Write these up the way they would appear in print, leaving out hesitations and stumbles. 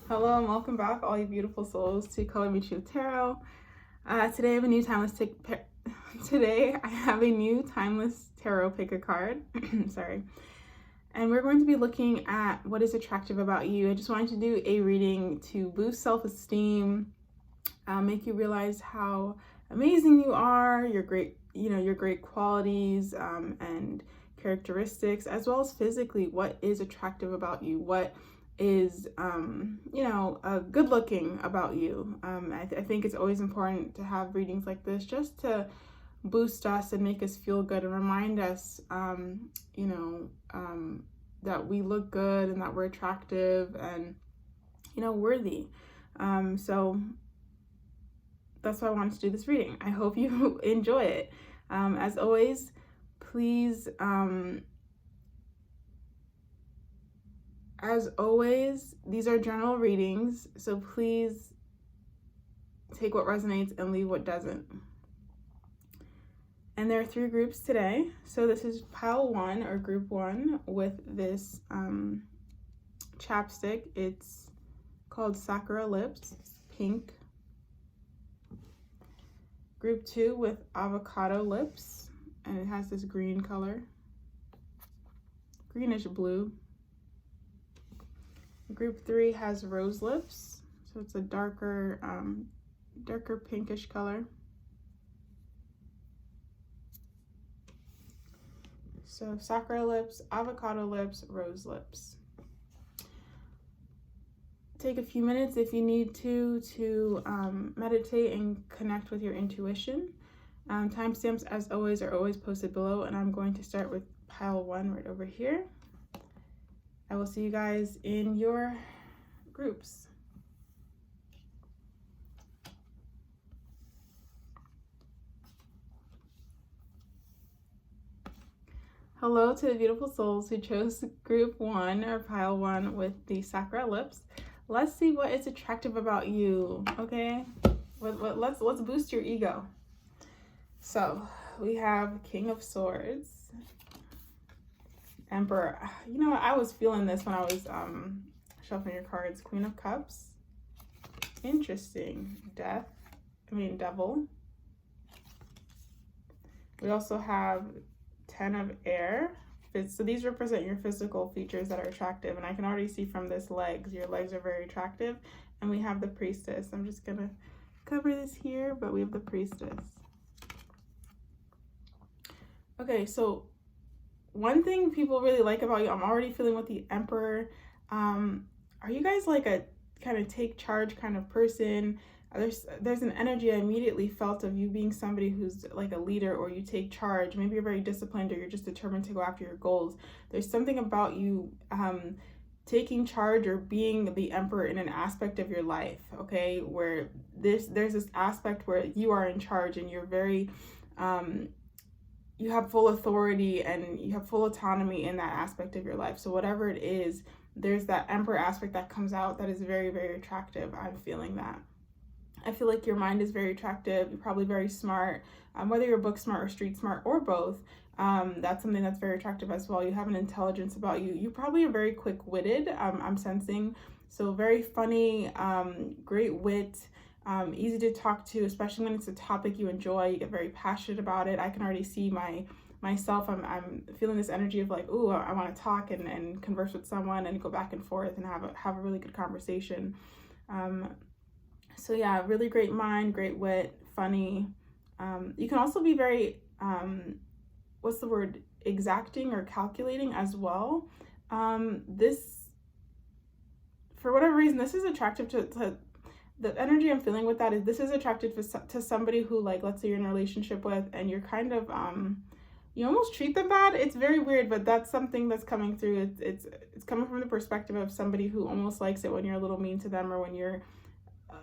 Hello and welcome back, all you beautiful souls, to Color Me True Tarot. Today I have a new timeless tarot pick a card. Sorry. And we're going to be looking at what is attractive about you. I just wanted to do a reading to boost self-esteem, make you realize how amazing you are, your great qualities and characteristics, as well as physically what is attractive about you, what is good looking about you. I think it's always important to have readings like this just to boost us and make us feel good and remind us that we look good and that we're attractive and worthy. So that's why I wanted to do this reading. I hope you enjoy it. As always, please these are general readings, so please take what resonates and leave what doesn't. And there are 3 groups today. So this is pile 1 or group 1 with this chapstick. It's called Sakura Lips, it's pink. Group 2 with avocado lips, and it has this green color, greenish blue. Group 3 has rose lips, so it's a darker pinkish color. So sakura lips, avocado lips, rose lips. Take a few minutes if you need to meditate and connect with your intuition. Timestamps, as always, are always posted below, and I'm going to start with pile 1 right over here. I will see you guys in your groups. Hello to the beautiful souls who chose group 1 or pile 1 with the Sakura lips. Let's see what is attractive about you, okay? Let's boost your ego. So we have King of Swords, Emperor. You know what? I was feeling this when I was shuffling your cards. Queen of Cups. Interesting. Devil. We also have 10 of Air. So these represent your physical features that are attractive. And I can already see from this legs. Your legs are very attractive. And we have the Priestess. I'm just going to cover this here, but we have the Priestess. Okay, so one thing people really like about you, I'm already feeling with the Emperor. Are you guys like a kind of take charge kind of person? There's an energy I immediately felt of you being somebody who's like a leader, or you take charge. Maybe you're very disciplined, or you're just determined to go after your goals. There's something about you taking charge or being the Emperor in an aspect of your life, okay? Where there's this aspect where you are in charge and you're very you have full authority and you have full autonomy in that aspect of your life. So whatever it is, there's that Emperor aspect that comes out that is very, very attractive. I'm feeling that. I feel like your mind is very attractive. You're probably very smart, whether you're book smart or street smart or both. That's something that's very attractive as well. You have an intelligence about you. You probably are very quick-witted, I'm sensing. So very funny, great wit. Easy to talk to, especially when it's a topic you enjoy. You get very passionate about it. I can already see myself. I'm feeling this energy of like, ooh, I want to talk and converse with someone and go back and forth and have a really good conversation. So yeah, really great mind, great wit, funny. You can also be very exacting or calculating as well. This, for whatever reason, this is attractive to the energy I'm feeling with that is this is attractive to somebody who, like, let's say you're in a relationship with and you're kind of you almost treat them bad. It's very weird, but that's something that's coming through. It's coming from the perspective of somebody who almost likes it when you're a little mean to them, or when you're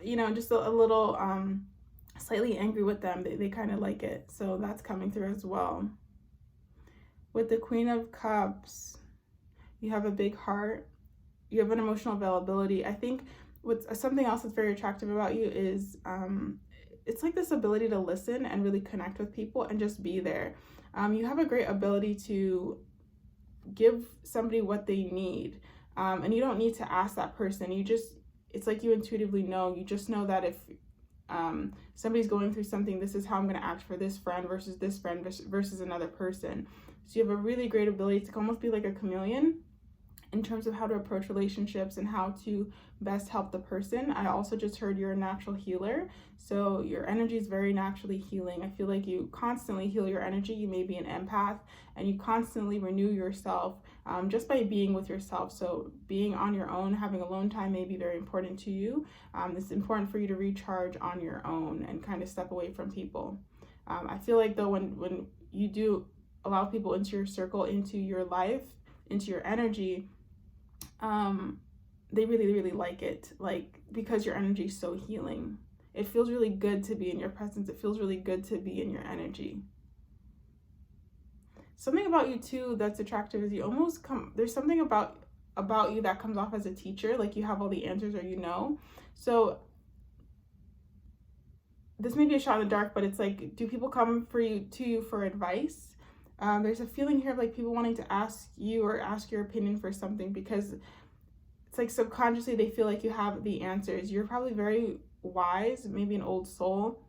just a little slightly angry with them. They kind of like it. So that's coming through as well. With the Queen of Cups, you have a big heart. You have an emotional availability. I think something else that's very attractive about you is it's like this ability to listen and really connect with people and just be there. You have a great ability to give somebody what they need, and you don't need to ask that person. it's like you intuitively know. You just know that if somebody's going through something, this is how I'm going to act for this friend versus another person. So you have a really great ability to almost be like a chameleon in terms of how to approach relationships and how to best help the person. I also just heard you're a natural healer. So your energy is very naturally healing. I feel like you constantly heal your energy. You may be an empath and you constantly renew yourself just by being with yourself. So being on your own, having alone time may be very important to you. It's important for you to recharge on your own and kind of step away from people. I feel like though when you do allow people into your circle, into your life, into your energy, they really, really like it, like, because your energy is so healing. It feels really good to be in your presence. It feels really good to be in your energy. Something about you too that's attractive is you almost there's something about you that comes off as a teacher, like you have all the answers or you know. So this may be a shot in the dark, but it's like, do people come to you for advice? There's a feeling here of like people wanting to ask you or ask your opinion for something because it's like subconsciously they feel like you have the answers. You're probably very wise, maybe an old soul.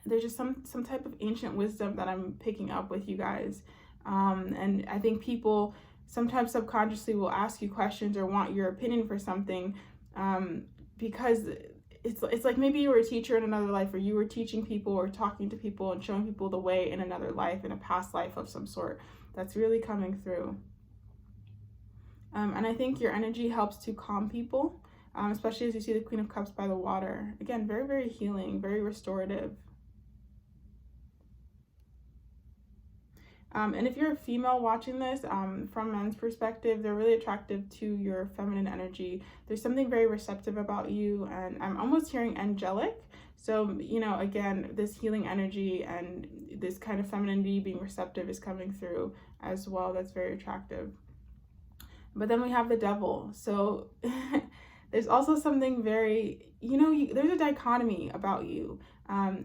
There's just some type of ancient wisdom that I'm picking up with you guys. And I think people sometimes subconsciously will ask you questions or want your opinion for something because it's like maybe you were a teacher in another life, or you were teaching people or talking to people and showing people the way in another life, in a past life of some sort. That's really coming through. And I think your energy helps to calm people, especially as you see the Queen of Cups by the water. Again, very, very healing, very restorative. And if you're a female watching this, from men's perspective, they're really attractive to your feminine energy. There's something very receptive about you, and I'm almost hearing angelic. So, you know, again, this healing energy and this kind of femininity being receptive is coming through as well. That's very attractive. But then we have the Devil. So there's also something very, there's a dichotomy about you.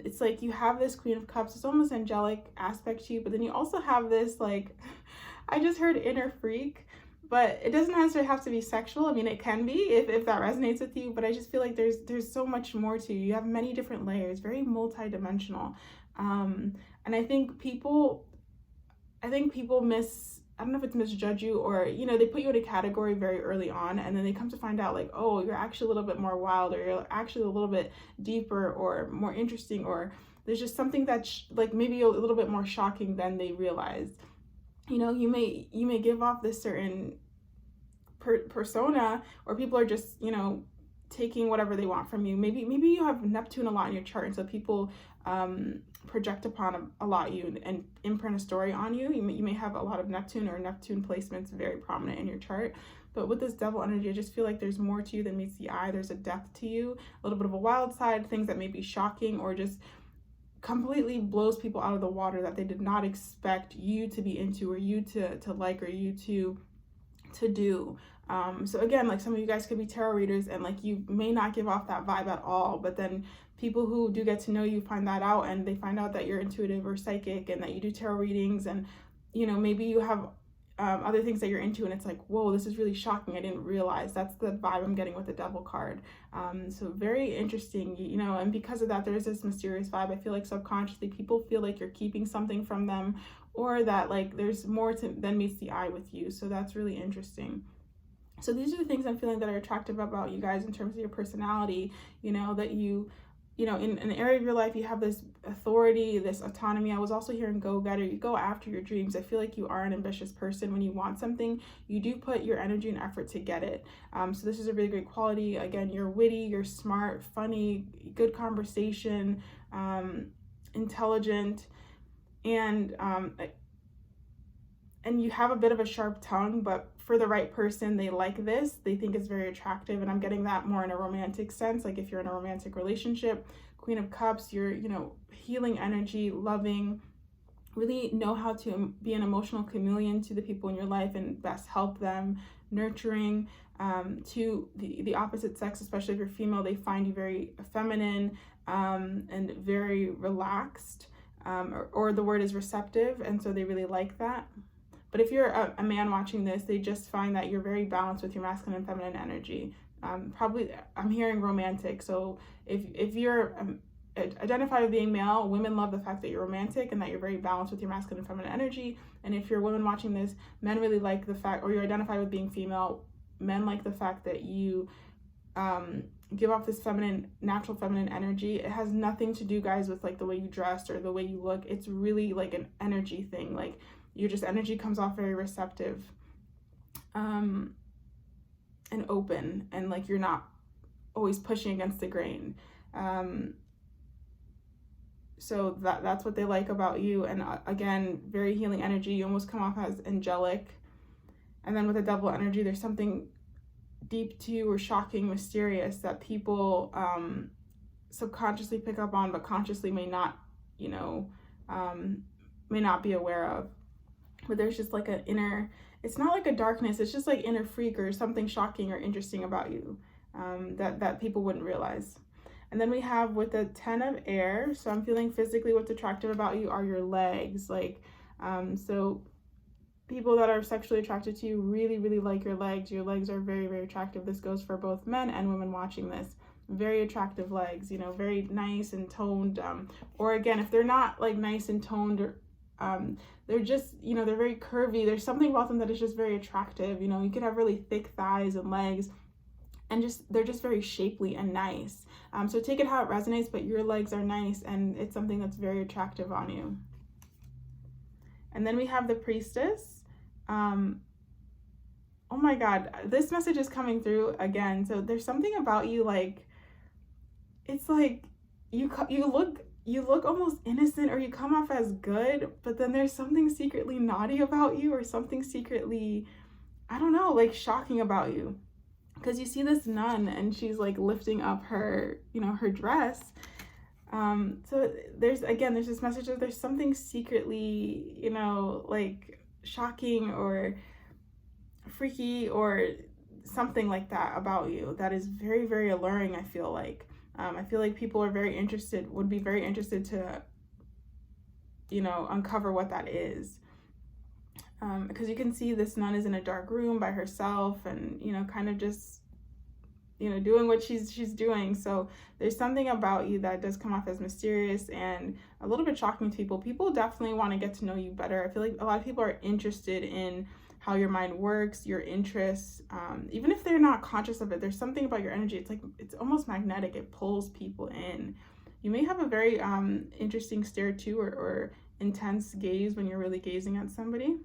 It's like you have this Queen of Cups, it's almost angelic aspect to you, but then you also have this, like, I just heard inner freak, but it doesn't necessarily have to be sexual. I mean, it can be if that resonates with you, but I just feel like there's so much more to you. You have many different layers, very multi-dimensional. And I think people I don't know if it's misjudge you, or, they put you in a category very early on, and then they come to find out like, oh, you're actually a little bit more wild, or you're actually a little bit deeper or more interesting, or there's just something that's like maybe a little bit more shocking than they realized. You may give off this certain persona, or people are just, taking whatever they want from you. Maybe you have Neptune a lot in your chart, and so people project upon a lot you and imprint a story on you. You may have a lot of Neptune or Neptune placements very prominent in your chart. But with this Devil energy, I just feel like there's more to you than meets the eye. There's a depth to you, a little bit of a wild side, things that may be shocking or just completely blows people out of the water that they did not expect you to be into, or you to like, or you to do. So again, like, some of you guys could be tarot readers, and like you may not give off that vibe at all, but then people who do get to know you find that out, and they find out that you're intuitive or psychic and that you do tarot readings, and maybe you have other things that you're into, and it's like, whoa, this is really shocking, I didn't realize. That's the vibe I'm getting with the Devil card. So very interesting, and because of that, there's this mysterious vibe. I feel like subconsciously people feel like you're keeping something from them, or that like there's more than meets the eye with you. So that's really interesting. So these are the things I'm feeling that are attractive about you guys in terms of your personality, that you in an area of your life, you have this authority, this autonomy. I was also hearing go-getter. You go after your dreams. I feel like you are an ambitious person. When you want something, you do put your energy and effort to get it. So this is a really great quality. Again, you're witty, you're smart, funny, good conversation, intelligent, and you have a bit of a sharp tongue, but for the right person, they like this. They think it's very attractive, and I'm getting that more in a romantic sense. Like if you're in a romantic relationship, Queen of Cups, you're, healing energy, loving, really know how to be an emotional chameleon to the people in your life and best help them, nurturing. To the opposite sex, especially if you're female, they find you very feminine and very relaxed, or the word is receptive, and so they really like that. But if you're a man watching this, they just find that you're very balanced with your masculine and feminine energy. Probably, I'm hearing romantic. So if you're identify with being male, women love the fact that you're romantic and that you're very balanced with your masculine and feminine energy. And if you're women watching this, men really like the fact, or you're identified with being female, men like the fact that you give off this feminine, natural feminine energy. It has nothing to do, guys, with like the way you dress or the way you look. It's really like an energy thing. Like your just energy comes off very receptive and open, and like you're not always pushing against the grain. So that's what they like about you. And again, very healing energy. You almost come off as angelic. And then with the devil energy, there's something deep to you or shocking, mysterious that people subconsciously pick up on, but consciously may not, may not be aware of. But there's just like an inner, it's not like a darkness, it's just like inner freak or something shocking or interesting about you that people wouldn't realize. And then we have with the 10 of air, so I'm feeling physically what's attractive about you are your legs. Like, so people that are sexually attracted to you really, really like your legs. Your legs are very, very attractive. This goes for both men and women watching this. Very attractive legs, very nice and toned. Or again, if they're not like nice and toned, or they're just, they're very curvy. There's something about them that is just very attractive. You could have really thick thighs and legs, and they're just very shapely and nice. So take it how it resonates, but your legs are nice and it's something that's very attractive on you. And then we have the priestess. Oh my God, this message is coming through again. So there's something about you, like, it's like you look almost innocent, or you come off as good, but then there's something secretly naughty about you, or something secretly, I don't know, like shocking about you. Because you see this nun and she's like lifting up her, her dress. So there's this message that there's something secretly, like shocking or freaky or something like that about you that is very, very alluring. I feel like people are would be very interested to, uncover what that is. Because you can see this nun is in a dark room by herself and, kind of just, doing what she's doing. So there's something about you that does come off as mysterious and a little bit shocking to people. People definitely want to get to know you better. I feel like a lot of people are interested in how your mind works, your interests, even if they're not conscious of it. There's something about your energy. It's like, it's almost magnetic. It pulls people in. You may have a very interesting stare too, or intense gaze when you're really gazing at somebody.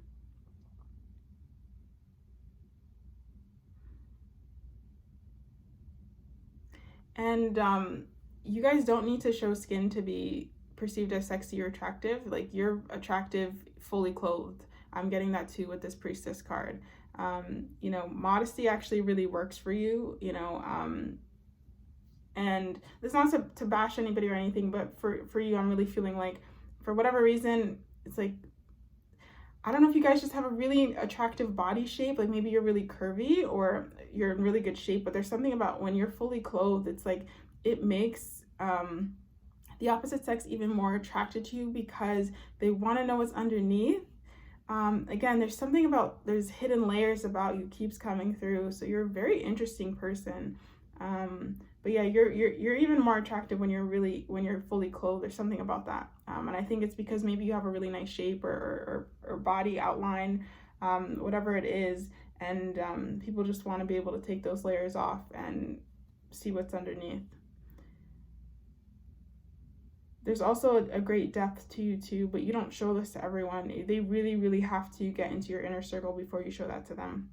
And you guys don't need to show skin to be perceived as sexy or attractive. Like, you're attractive fully clothed. I'm getting that too with this priestess card. Modesty actually really works for you, and it's not to bash anybody or anything, but for you, I'm really feeling like, for whatever reason, it's like, I don't know if you guys just have a really attractive body shape, like maybe you're really curvy or you're in really good shape, but there's something about when you're fully clothed, it's like, it makes the opposite sex even more attracted to you because they want to know what's underneath. Again, there's something about, there's hidden layers about you keeps coming through. So you're a very interesting person. But yeah, you're even more attractive when you're fully clothed. There's something about that. And I think it's because maybe you have a really nice shape or body outline, whatever it is. And people just want to be able to take those layers off and see what's underneath. There's also a great depth to you too, but you don't show this to everyone. They really, really have to get into your inner circle before you show that to them.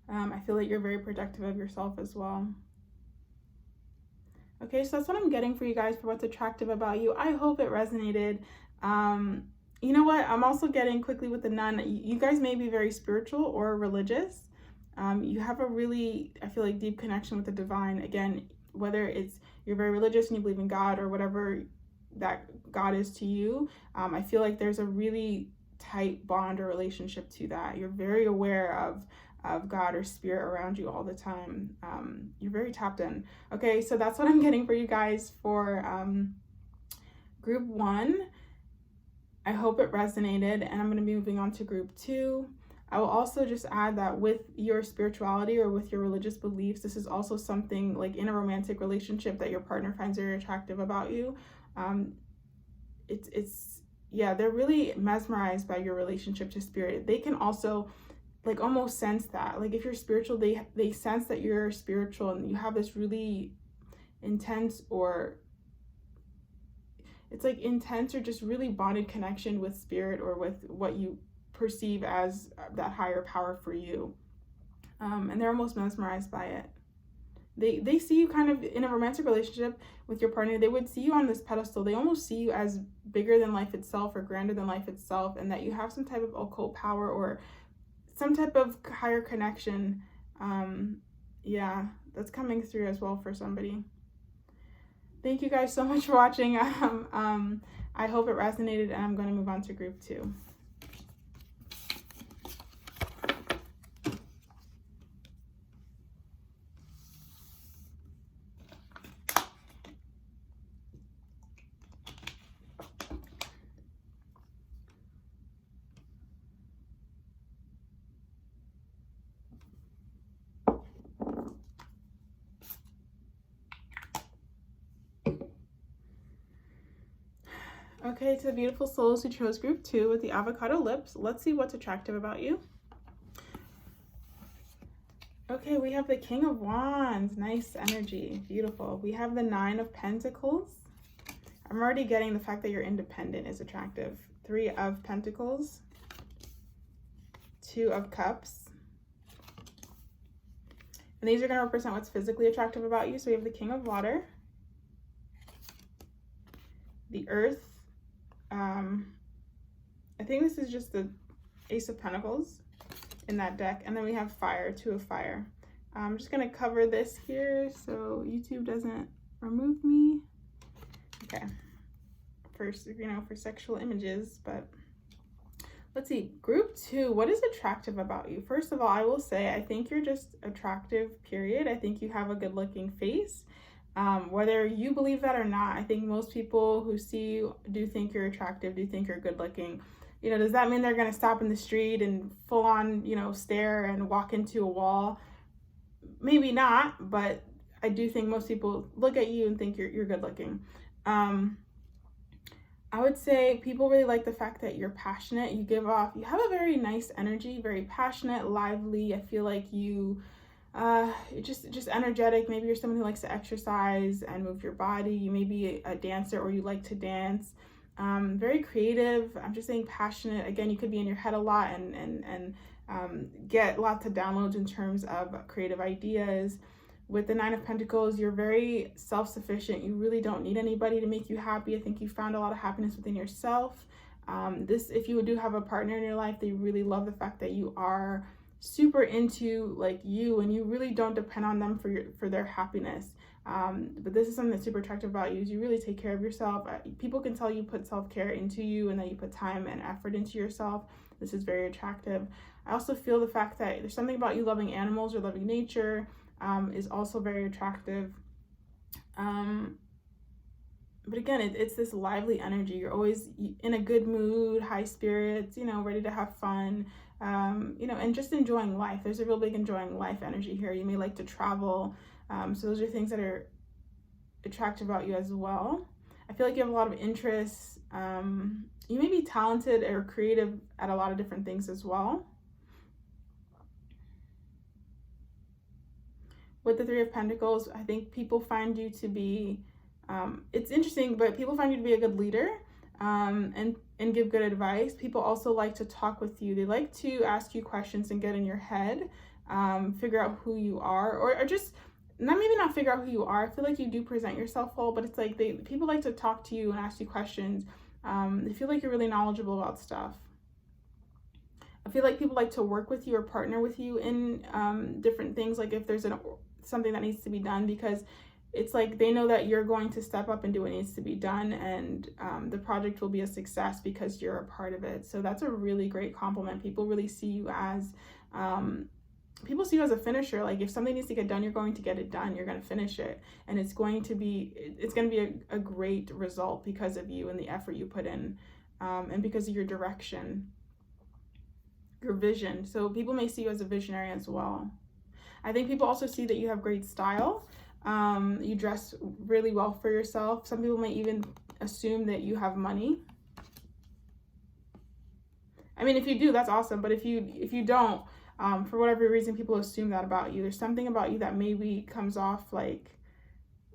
I feel like you're very protective of yourself as well. Okay, so that's what I'm getting for you guys for what's attractive about you. I hope it resonated. You know what? I'm also getting quickly with the nun. You guys may be very spiritual or religious. You have a really, I feel like, deep connection with the divine. Again, whether it's you're very religious and you believe in God or whatever that God is to you, I feel like there's a really tight bond or relationship to that. You're very aware of God or spirit around you all the time. You're very tapped in. Okay, so that's what I'm getting for you guys for group 1. I hope it resonated, and I'm going to be moving on to group 2. I will also just add that with your spirituality or with your religious beliefs, this is also something like in a romantic relationship that your partner finds very attractive about you. Yeah, they're really mesmerized by your relationship to spirit. They can also like almost sense that. Like if you're spiritual, they sense that you're spiritual and you have this really intense, or it's like intense or just really bonded connection with spirit or with what you perceive as that higher power for you. And they're almost mesmerized by it. They see you kind of in a romantic relationship with your partner. They would see you on this pedestal. They almost see you as bigger than life itself or grander than life itself, and that you have some type of occult power or some type of higher connection. Yeah, that's coming through as well for somebody. Thank you guys so much for watching. I hope it resonated, and I'm going to move on to group 2. Okay, to the beautiful souls who chose group 2 with the avocado lips, let's see what's attractive about you. Okay, we have the King of Wands. Nice energy. Beautiful. We have the 9 of Pentacles. I'm already getting the fact that you're independent is attractive. 3 of Pentacles. 2 of Cups. And these are going to represent what's physically attractive about you. So we have the King of Water. The Earth. I think this is just the Ace of Pentacles in that deck. And then we have Fire, 2 of Fire. I'm just going to cover this here so YouTube doesn't remove me. Okay. First, for sexual images, but let's see. Group 2, what is attractive about you? First of all, I will say, I think you're just attractive, period. I think you have a good looking face. Whether you believe that or not, I think most people who see you do think you're attractive, do think you're good looking. Does that mean they're going to stop in the street and full on, stare and walk into a wall? Maybe not, but I do think most people look at you and think you're good looking. I would say people really like the fact that you're passionate. You have a very nice energy, very passionate, lively. I feel like you just energetic. Maybe you're someone who likes to exercise and move your body. You may be a dancer or you like to dance. Very creative. I'm just saying passionate. Again, you could be in your head a lot and get lots of downloads in terms of creative ideas. With the 9 of Pentacles, you're very self-sufficient. You really don't need anybody to make you happy. I think you found a lot of happiness within yourself. If you do have a partner in your life, they really love the fact that you are super into like you, and you really don't depend on them for their happiness. But this is something that's super attractive about you, is you really take care of yourself. People can tell you put self-care into you and that you put time and effort into yourself. This is very attractive. I also feel the fact that there's something about you loving animals or loving nature is also very attractive. But again, it's this lively energy. You're always in a good mood, high spirits, ready to have fun, and just enjoying life. There's a real big enjoying life energy here. You may like to travel. So those are things that are attractive about you as well. I feel like you have a lot of interests. You may be talented or creative at a lot of different things as well. With the 3 of Pentacles, I think people find you to be, it's interesting, but people find you to be a good leader and give good advice. People also like to talk with you. They like to ask you questions and get in your head, figure out who you are, or just maybe not figure out who you are. I feel like you do present yourself well, but it's like people like to talk to you and ask you questions. They feel like you're really knowledgeable about stuff. I feel like people like to work with you or partner with you in different things, like if there's something that needs to be done, because it's like they know that you're going to step up and do what needs to be done, and the project will be a success because you're a part of it. So that's a really great compliment. People really see you as a finisher. Like if something needs to get done, you're going to get it done. You're going to finish it, and it's going to be a great result because of you and the effort you put in, and because of your direction. your vision. So people may see you as a visionary as well. I think people also see that you have great style. You dress really well for yourself. Some people may even assume that you have money. I mean, if you do, that's awesome. But if you don't, for whatever reason, people assume that about you. There's something about you that maybe comes off like,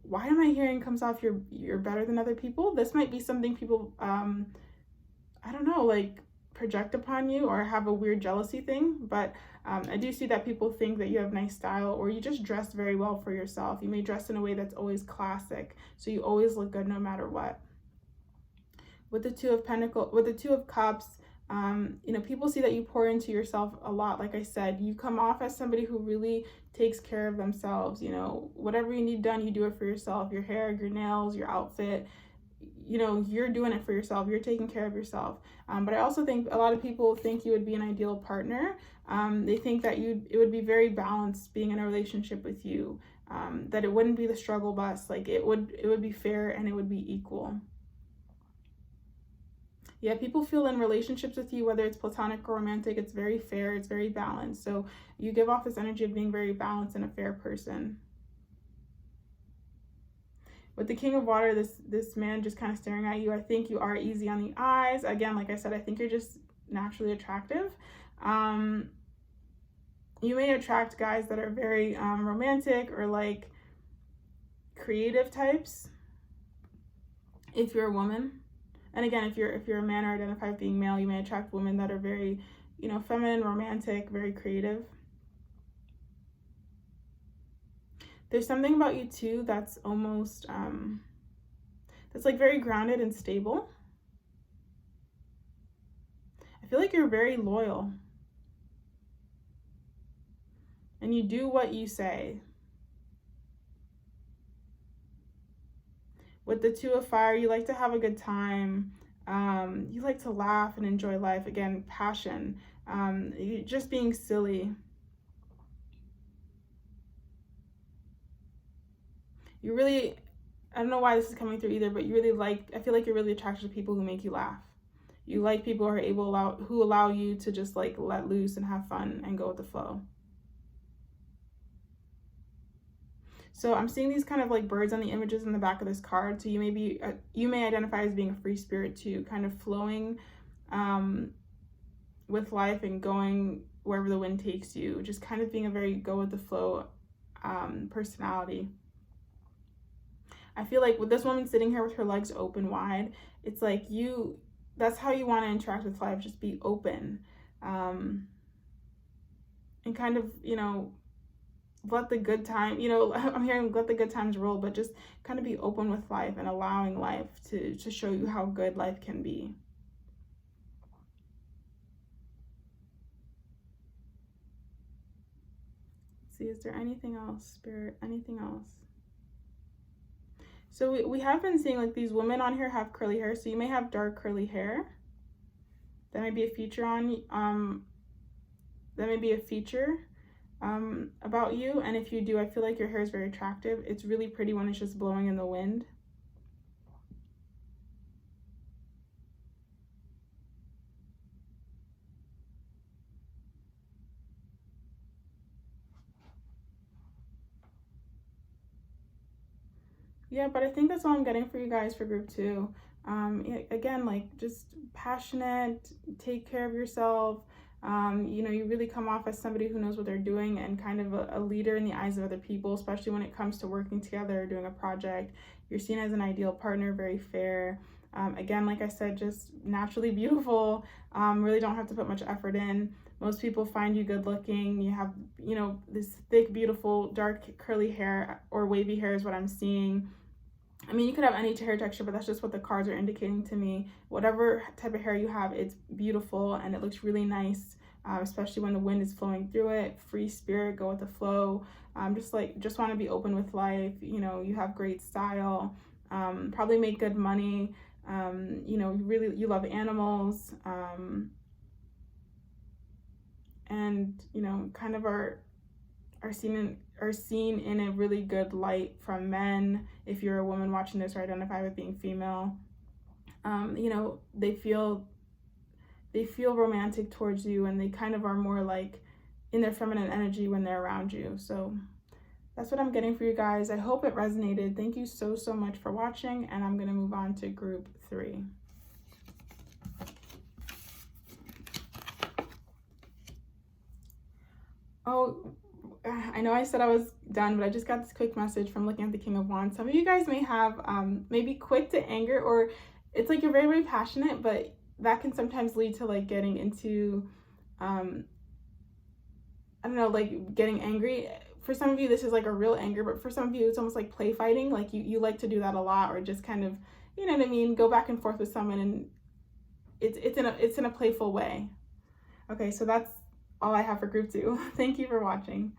why am I hearing comes off you're better than other people? This might be something people, I don't know, like project upon you or have a weird jealousy thing. But I do see that people think that you have nice style, or you just dress very well for yourself. You may dress in a way that's always classic, so you always look good no matter what. With the Two of Cups, people see that you pour into yourself a lot. Like I said, you come off as somebody who really takes care of themselves. Whatever you need done, you do it for yourself. Your hair, your nails, your outfit, you're doing it for yourself. You're taking care of yourself. But I also think a lot of people think you would be an ideal partner. They think that it would be very balanced being in a relationship with you, that it wouldn't be the struggle bus. Like it would be fair and it would be equal. Yeah, people feel in relationships with you, whether it's platonic or romantic, it's very fair, it's very balanced. So you give off this energy of being very balanced and a fair person. With the King of Water, this man just kind of staring at you, I think you are easy on the eyes. Again, like I said, I think you're just naturally attractive. You may attract guys that are very romantic or like creative types if you're a woman. And again, if you're a man or identify with being male, you may attract women that are very, feminine, romantic, very creative. There's something about you too that's almost, that's like very grounded and stable. I feel like you're very loyal. And you do what you say. With the Two of Fire, you like to have a good time. You like to laugh and enjoy life. Again, passion. You just being silly. You really, I don't know why this is coming through either, but I feel like you're really attracted to people who make you laugh. You like people who allow you to just like let loose and have fun and go with the flow. So I'm seeing these kind of like birds on the images in the back of this card. So you may identify as being a free spirit too, kind of flowing with life and going wherever the wind takes you, just kind of being a very go with the flow personality. I feel like with this woman sitting here with her legs open wide, it's like that's how you want to interact with life, just be open and kind of, let the good time, I'm hearing let the good times roll, but just kind of be open with life and allowing life to show you how good life can be. Let's see, is there anything else, Spirit? Anything else? So we have been seeing like these women on here have curly hair, so you may have dark curly hair. That might be a feature about you, and if you do, I feel like your hair is very attractive. It's really pretty when it's just blowing in the wind. Yeah, but I think that's all I'm getting for you guys for group 2. Again, like just passionate, take care of yourself. You really come off as somebody who knows what they're doing and kind of a leader in the eyes of other people, especially when it comes to working together or doing a project. You're seen as an ideal partner, very fair. Again, like I said, just naturally beautiful. Really don't have to put much effort in. Most people find you good looking. You have, this thick, beautiful, dark, curly hair or wavy hair is what I'm seeing. I mean, you could have any hair texture, but that's just what the cards are indicating to me. Whatever type of hair you have, it's beautiful and it looks really nice, especially when the wind is flowing through it. Free spirit, go with the flow. Just want to be open with life. You have great style, probably make good money. You love animals, and kind of are seen in a really good light from men. If you're a woman watching this or identify with being female, they they feel romantic towards you, and they kind of are more like in their feminine energy when they're around you. So that's what I'm getting for you guys. I hope it resonated. Thank you so much for watching, and I'm going to move on to group 3. Oh, I know I said I was done, but I just got this quick message from looking at the King of Wands. Some of you guys may have maybe quick to anger, or it's like you're very passionate, but that can sometimes lead to like getting into, I don't know, like getting angry. For some of you, this is like a real anger, but for some of you, it's almost like play fighting. Like you like to do that a lot, or just kind of, you know what I mean, go back and forth with someone, and it's in a playful way. Okay, so that's all I have for group 2. Thank you for watching.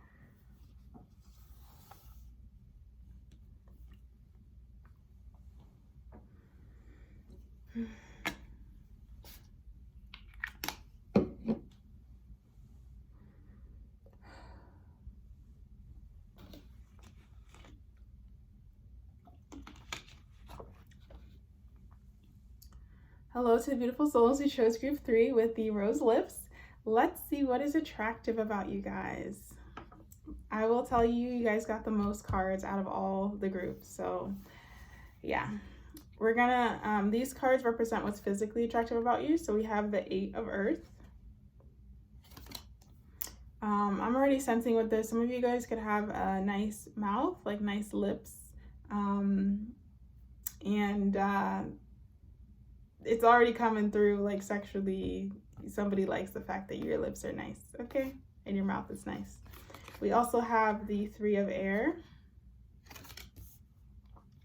Hello to the beautiful souls who chose group 3 with the rose lips. Let's see what is attractive about you guys. I will tell you, you guys got the most cards out of all the groups. So yeah, we're gonna, these cards represent what's physically attractive about you. So we have the 8 of Earth. I'm already sensing with this, some of you guys could have a nice mouth, like nice lips. It's already coming through, like sexually, somebody likes the fact that your lips are nice, okay? And your mouth is nice. We also have the 3 of Air.